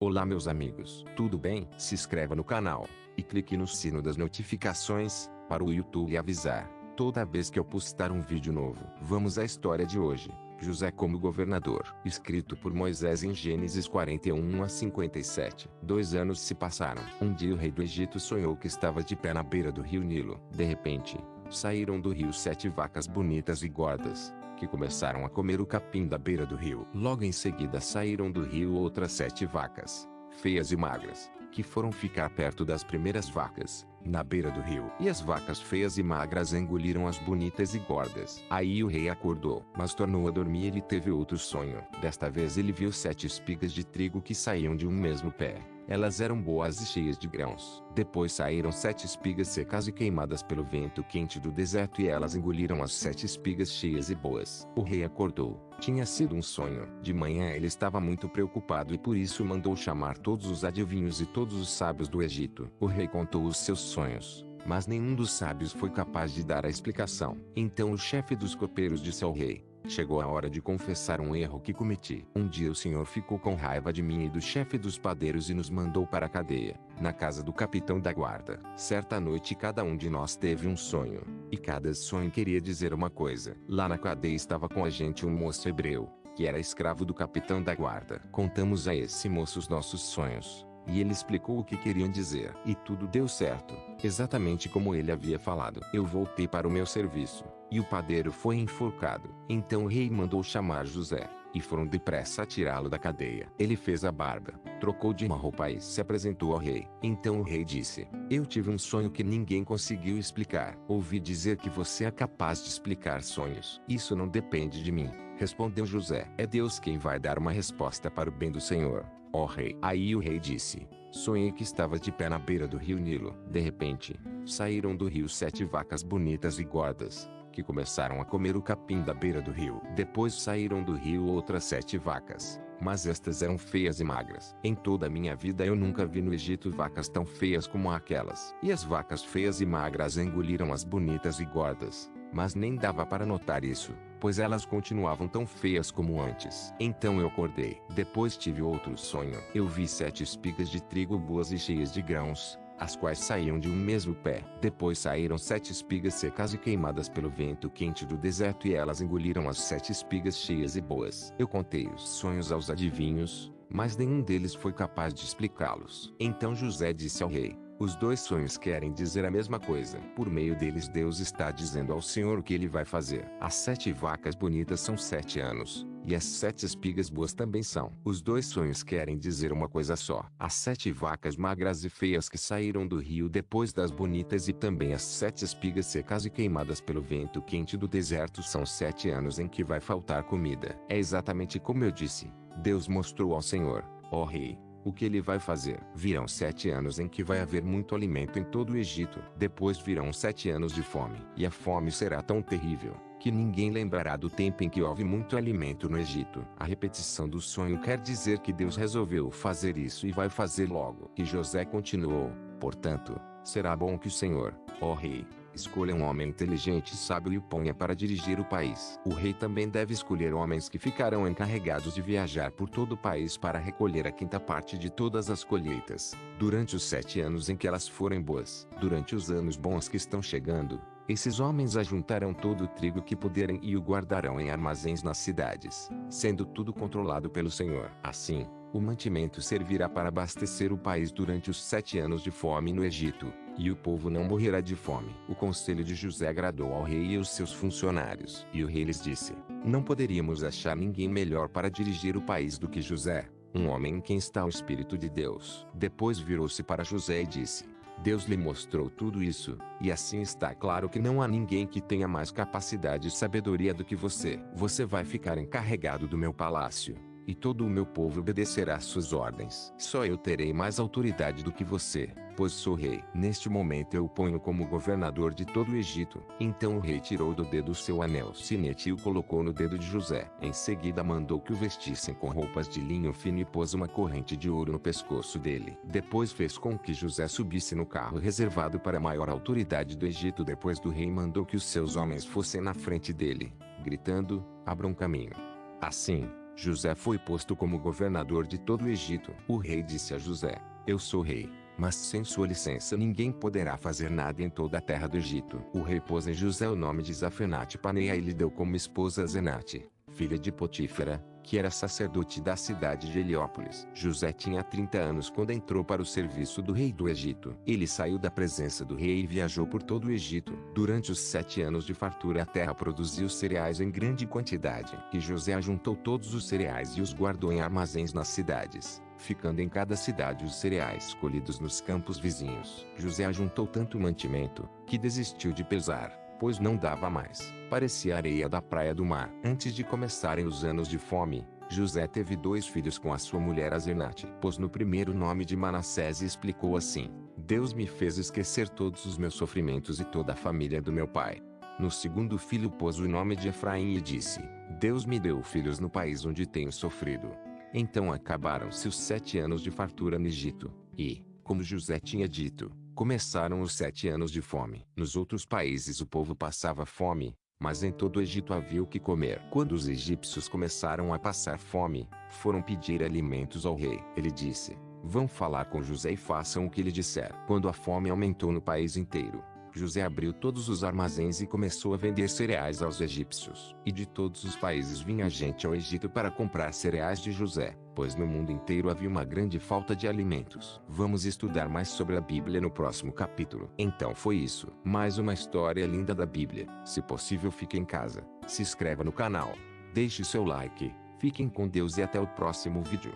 Olá meus amigos, tudo bem? Se inscreva no canal e clique no sino das notificações para o YouTube avisar toda vez que eu postar um vídeo novo. Vamos à história de hoje. José como governador, escrito por Moisés em Gênesis 41 a 57. 2 anos se passaram. Um dia o rei do Egito sonhou que estava de pé na beira do rio Nilo. De repente, saíram do rio 7 vacas bonitas e gordas, que começaram a comer o capim da beira do rio. Logo em seguida saíram do rio outras 7 vacas, feias e magras, que foram ficar perto das primeiras vacas, na beira do rio. E as vacas feias e magras engoliram as bonitas e gordas. Aí o rei acordou, mas tornou a dormir e ele teve outro sonho. Desta vez ele viu 7 espigas de trigo que saíam de um mesmo pé. Elas eram boas e cheias de grãos. Depois saíram 7 espigas secas e queimadas pelo vento quente do deserto e elas engoliram as 7 espigas cheias e boas. O rei acordou. Tinha sido um sonho. De manhã ele estava muito preocupado e por isso mandou chamar todos os adivinhos e todos os sábios do Egito. O rei contou os seus sonhos, mas nenhum dos sábios foi capaz de dar a explicação. Então o chefe dos copeiros disse ao rei: chegou a hora de confessar um erro que cometi. Um dia o senhor ficou com raiva de mim e do chefe dos padeiros e nos mandou para a cadeia, na casa do capitão da guarda. Certa noite cada um de nós teve um sonho, e cada sonho queria dizer uma coisa. Lá na cadeia estava com a gente um moço hebreu, que era escravo do capitão da guarda. Contamos a esse moço os nossos sonhos, e ele explicou o que queriam dizer. E tudo deu certo, exatamente como ele havia falado. Eu voltei para o meu serviço, e o padeiro foi enforcado. Então o rei mandou chamar José, e foram depressa a tirá-lo da cadeia. Ele fez a barba, trocou de uma roupa e se apresentou ao rei. Então o rei disse: eu tive um sonho que ninguém conseguiu explicar. Ouvi dizer que você é capaz de explicar sonhos. Isso não depende de mim, respondeu José. É Deus quem vai dar uma resposta para o bem do Senhor, ó rei. Aí o rei disse: sonhei que estava de pé na beira do rio Nilo. De repente, saíram do rio 7 vacas bonitas e gordas, que começaram a comer o capim da beira do rio. Depois saíram do rio outras 7 vacas, mas estas eram feias e magras. Em toda a minha vida eu nunca vi no Egito vacas tão feias como aquelas. E as vacas feias e magras engoliram as bonitas e gordas, mas nem dava para notar isso, pois elas continuavam tão feias como antes. Então eu acordei. Depois tive outro sonho. Eu vi 7 espigas de trigo boas e cheias de grãos, as quais saíam de um mesmo pé. Depois saíram 7 espigas secas e queimadas pelo vento quente do deserto e elas engoliram as 7 espigas cheias e boas. Eu contei os sonhos aos adivinhos, mas nenhum deles foi capaz de explicá-los. Então José disse ao rei: os 2 sonhos querem dizer a mesma coisa. Por meio deles Deus está dizendo ao Senhor o que ele vai fazer. As 7 vacas bonitas são 7 anos, e as 7 espigas boas também são. Os 2 sonhos querem dizer uma coisa só. As 7 vacas magras e feias que saíram do rio depois das bonitas e também as 7 espigas secas e queimadas pelo vento quente do deserto são 7 anos em que vai faltar comida. É exatamente como eu disse. Deus mostrou ao Senhor, ó rei, o que ele vai fazer. Virão 7 anos em que vai haver muito alimento em todo o Egito. Depois virão 7 anos de fome. E a fome será tão terrível, que ninguém lembrará do tempo em que houve muito alimento no Egito. A repetição do sonho quer dizer que Deus resolveu fazer isso e vai fazer logo. E José continuou: portanto, será bom que o Senhor, ó rei, escolha um homem inteligente e sábio e o ponha para dirigir o país. O rei também deve escolher homens que ficarão encarregados de viajar por todo o país para recolher a 5ª parte de todas as colheitas, durante os 7 anos em que elas forem boas. Durante os anos bons que estão chegando, esses homens ajuntarão todo o trigo que puderem e o guardarão em armazéns nas cidades, sendo tudo controlado pelo Senhor. Assim, o mantimento servirá para abastecer o país durante os 7 anos de fome no Egito, e o povo não morrerá de fome. O conselho de José agradou ao rei e aos seus funcionários. E o rei lhes disse: não poderíamos achar ninguém melhor para dirigir o país do que José, um homem em quem está o Espírito de Deus. Depois virou-se para José e disse: Deus lhe mostrou tudo isso, e assim está claro que não há ninguém que tenha mais capacidade e sabedoria do que você. Você vai ficar encarregado do meu palácio, e todo o meu povo obedecerá às suas ordens. Só eu terei mais autoridade do que você, pois sou rei. Neste momento eu o ponho como governador de todo o Egito. Então o rei tirou do dedo seu anel sinete e o colocou no dedo de José. Em seguida mandou que o vestissem com roupas de linho fino e pôs uma corrente de ouro no pescoço dele. Depois fez com que José subisse no carro reservado para a maior autoridade do Egito. Depois do rei mandou que os seus homens fossem na frente dele, gritando: abram caminho. Assim, José foi posto como governador de todo o Egito. O rei disse a José: Eu sou rei, mas sem sua licença ninguém poderá fazer nada em toda a terra do Egito. O rei pôs em José o nome de Zafenate-Paneá e lhe deu como esposa Zenate, filha de Potífera, que era sacerdote da cidade de Heliópolis. José tinha 30 anos quando entrou para o serviço do rei do Egito. Ele saiu da presença do rei e viajou por todo o Egito. Durante os 7 anos de fartura a terra produziu cereais em grande quantidade. E José ajuntou todos os cereais e os guardou em armazéns nas cidades, ficando em cada cidade os cereais colhidos nos campos vizinhos. José ajuntou tanto mantimento, que desistiu de pesar, pois não dava mais. Parecia areia da praia do mar. Antes de começarem os anos de fome, José teve 2 filhos com a sua mulher Asenate. Pôs no primeiro nome de Manassés e explicou assim: Deus me fez esquecer todos os meus sofrimentos e toda a família do meu pai. No segundo filho pôs o nome de Efraim e disse: Deus me deu filhos no país onde tenho sofrido. Então acabaram-se os 7 anos de fartura no Egito, e, como José tinha dito, começaram os 7 anos de fome. Nos outros países o povo passava fome, mas em todo o Egito havia o que comer. Quando os egípcios começaram a passar fome, foram pedir alimentos ao rei. Ele disse: Vão falar com José e façam o que ele disser. Quando a fome aumentou no país inteiro, José abriu todos os armazéns e começou a vender cereais aos egípcios. E de todos os países vinha gente ao Egito para comprar cereais de José, pois no mundo inteiro havia uma grande falta de alimentos. Vamos estudar mais sobre a Bíblia no próximo capítulo. Então foi isso. Mais uma história linda da Bíblia. Se possível, fique em casa, se inscreva no canal, deixe seu like, fiquem com Deus e até o próximo vídeo.